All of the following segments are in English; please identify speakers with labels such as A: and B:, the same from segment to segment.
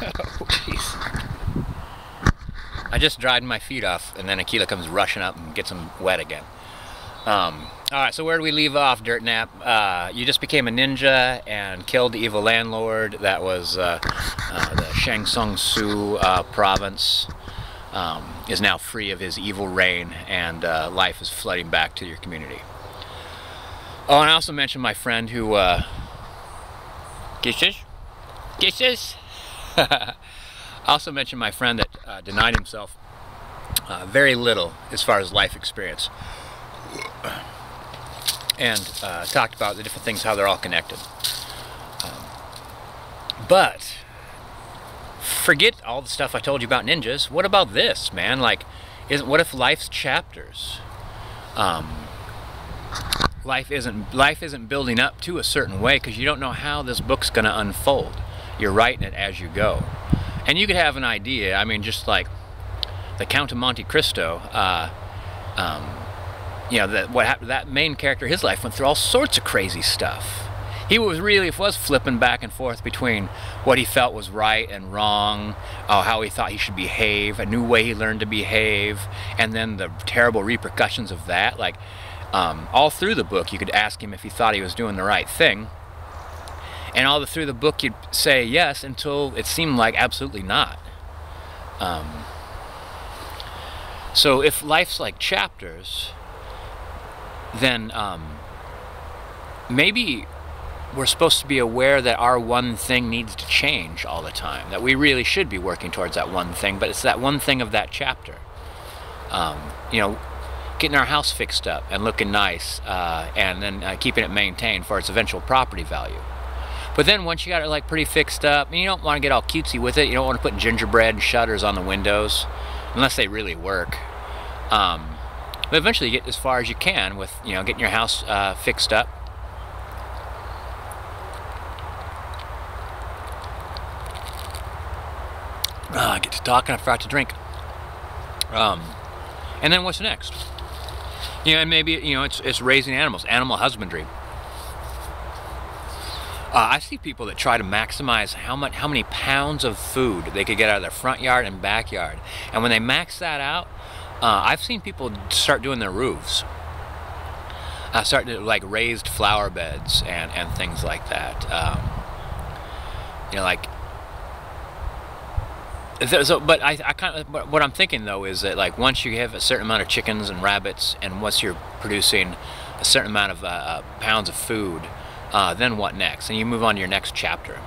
A: Oh, jeez. I just dried my feet off, and then Akila comes rushing up and gets them wet again. Alright, so where do we leave off, Dirt Nap? You just became a ninja and killed the evil landlord. That was the Shang Tsung Su province. Is now free of his evil reign, and life is flooding back to your community. Oh, and I also mentioned my friend who... Kisses? Kisses? I also mentioned my friend that denied himself very little as far as life experience. And talked about the different things, how they're all connected. But forget all the stuff I told you about ninjas. What about this, man? Like, what if life's chapters? Life isn't building up to a certain way because you don't know how this book's going to unfold. You're writing it as you go, and you could have an idea. I mean, just like the Count of Monte Cristo. You know, that main character, his life went through all sorts of crazy stuff. He was flipping back and forth between what he felt was right and wrong, how he thought he should behave, a new way he learned to behave, and then the terrible repercussions of that. Like, all through the book, you could ask him if he thought he was doing the right thing, and all through the book, you'd say yes until it seemed like absolutely not. So if life's like chapters, then maybe we're supposed to be aware that our one thing needs to change all the time, that we really should be working towards that one thing, but it's that one thing of that chapter. You know, getting our house fixed up and looking nice, and then keeping it maintained for its eventual property value. But then once you got it like pretty fixed up, and you don't want to get all cutesy with it, you don't want to put gingerbread shutters on the windows, unless they really work. But eventually you get as far as you can with, you know, getting your house fixed up. I get to talk and I forgot to drink. And then what's next? You know, and maybe, you know, it's raising animals, animal husbandry. I see people that try to maximize how many pounds of food they could get out of their front yard and backyard. And when they max that out, I've seen people start doing their roofs. Start to like raised flower beds and things like that. You know, like. So, but what I'm thinking though is that like once you have a certain amount of chickens and rabbits, and once you're producing a certain amount of pounds of food, then what next? And you move on to your next chapter.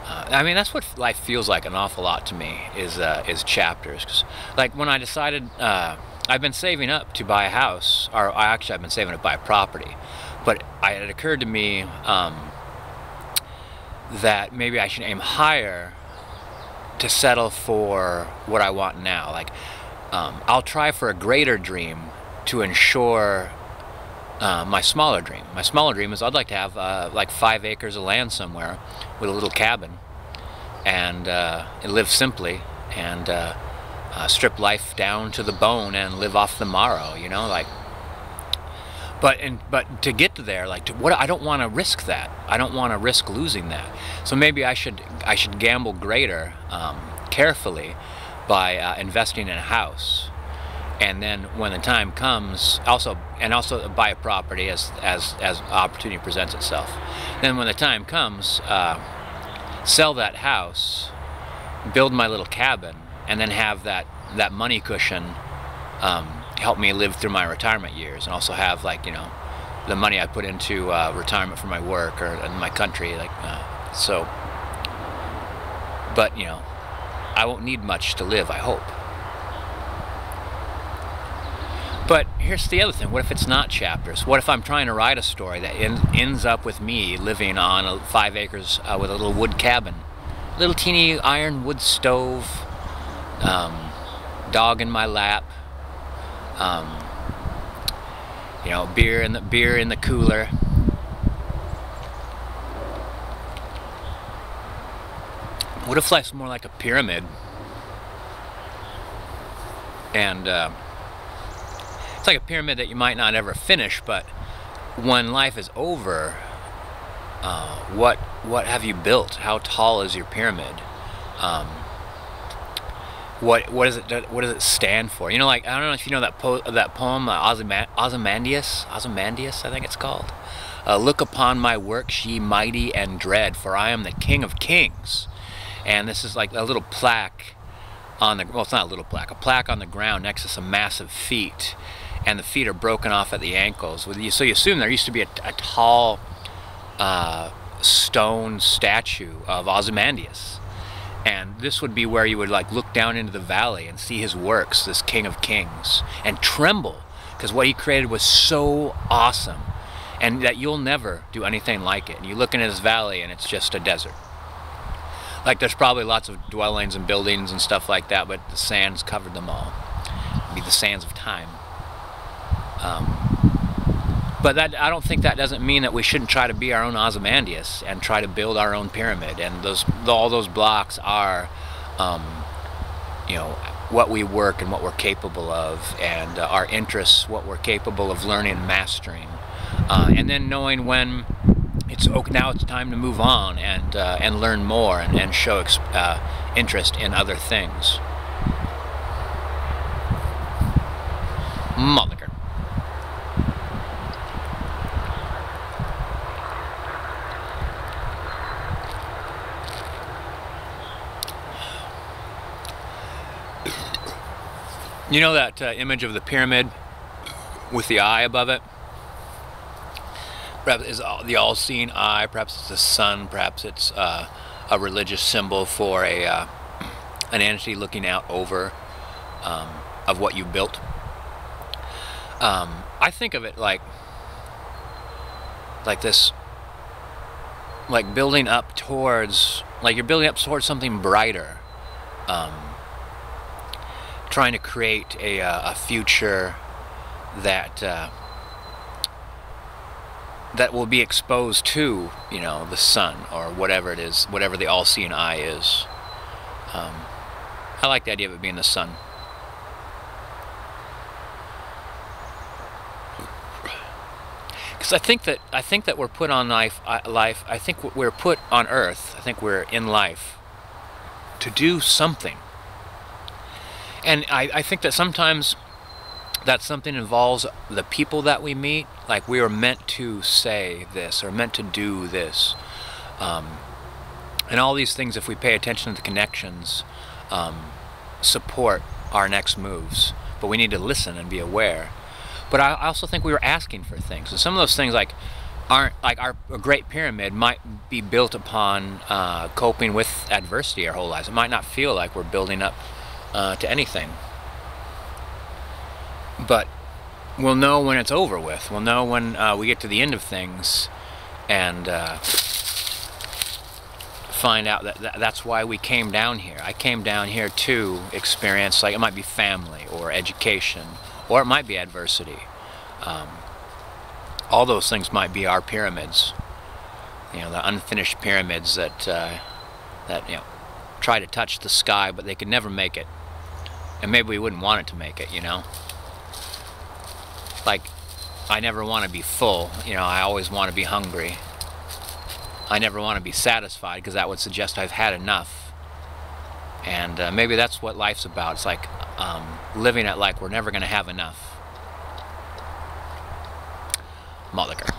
A: I mean, that's what life feels like an awful lot to me, is chapters. 'Cause, like when I decided, I've been saving up to buy a house, or actually I've been saving up to buy a property, but it occurred to me that maybe I should aim higher to settle for what I want now. Like, I'll try for a greater dream to ensure my smaller dream. My smaller dream is I'd like to have like 5 acres of land somewhere with a little cabin, and live simply, and strip life down to the bone and live off the marrow, you know, like. But to get to there, like, I don't want to risk that. I don't want to risk losing that. So maybe I should gamble greater, carefully, by investing in a house, and then when the time comes, also buy a property as opportunity presents itself. Then when the time comes, sell that house, build my little cabin, and then have that money cushion. Help me live through my retirement years, and also have, like, you know, the money I put into retirement for my work or in my country, like, so. But, you know, I won't need much to live, I hope. But here's the other thing. What if it's not chapters? What if I'm trying to write a story that ends up with me living on 5 acres with a little wood cabin, little teeny iron wood stove, dog in my lap, you know, beer in the cooler. What if life's more like a pyramid, and it's like a pyramid that you might not ever finish, but when life is over, What have you built? How tall is your pyramid? Um, what does it stand for? You know, like, I don't know if you know that poem, Ozymandias, I think it's called. Look upon my works, ye mighty and dread, for I am the King of Kings. And this is like a little plaque on the, well, it's not a little plaque, a plaque on the ground next to some massive feet, and the feet are broken off at the ankles. So you assume there used to be a tall stone statue of Ozymandias. And this would be where you would like look down into the valley and see his works, this King of Kings, and tremble, because what he created was so awesome, and that you'll never do anything like it. And you look into this valley and it's just a desert. Like, there's probably lots of dwellings and buildings and stuff like that, but the sands covered them all. It'd be the sands of time. But I don't think that doesn't mean that we shouldn't try to be our own Ozymandias and try to build our own pyramid. And all those blocks are, you know, what we work and what we're capable of, and our interests, what we're capable of learning and mastering, and then knowing when it's okay, now it's time to move on and learn more and show interest in other things. Motherfucker. You know that image of the pyramid with the eye above it? Perhaps it's the all-seeing eye, perhaps it's the sun, perhaps it's a religious symbol for an entity looking out over of what you built. I think of it like this, like building up towards, like you're building up towards something brighter. Trying to create a future that that will be exposed to, you know, the sun or whatever it is, whatever the all-seeing eye is. I like the idea of it being the sun. Because I think that we're put on life. I think we're put on Earth. I think we're in life to do something. And I think that sometimes that something involves the people that we meet. Like, we are meant to say this or meant to do this. And all these things, if we pay attention to the connections, support our next moves. But we need to listen and be aware. But I also think we were asking for things. And some of those things aren't like a Great Pyramid might be built upon coping with adversity our whole lives. It might not feel like we're building up to anything, but we'll know when it's over with. We'll know when we get to the end of things and find out that that's why we came down here. I came down here to experience, like, it might be family or education, or it might be adversity. All those things might be our pyramids, you know, the unfinished pyramids that you know, try to touch the sky, but they could never make it. And maybe we wouldn't want it to make it, you know? Like, I never want to be full, you know, I always want to be hungry. I never want to be satisfied, because that would suggest I've had enough. And maybe that's what life's about. It's like living it like we're never going to have enough. Motherfucker.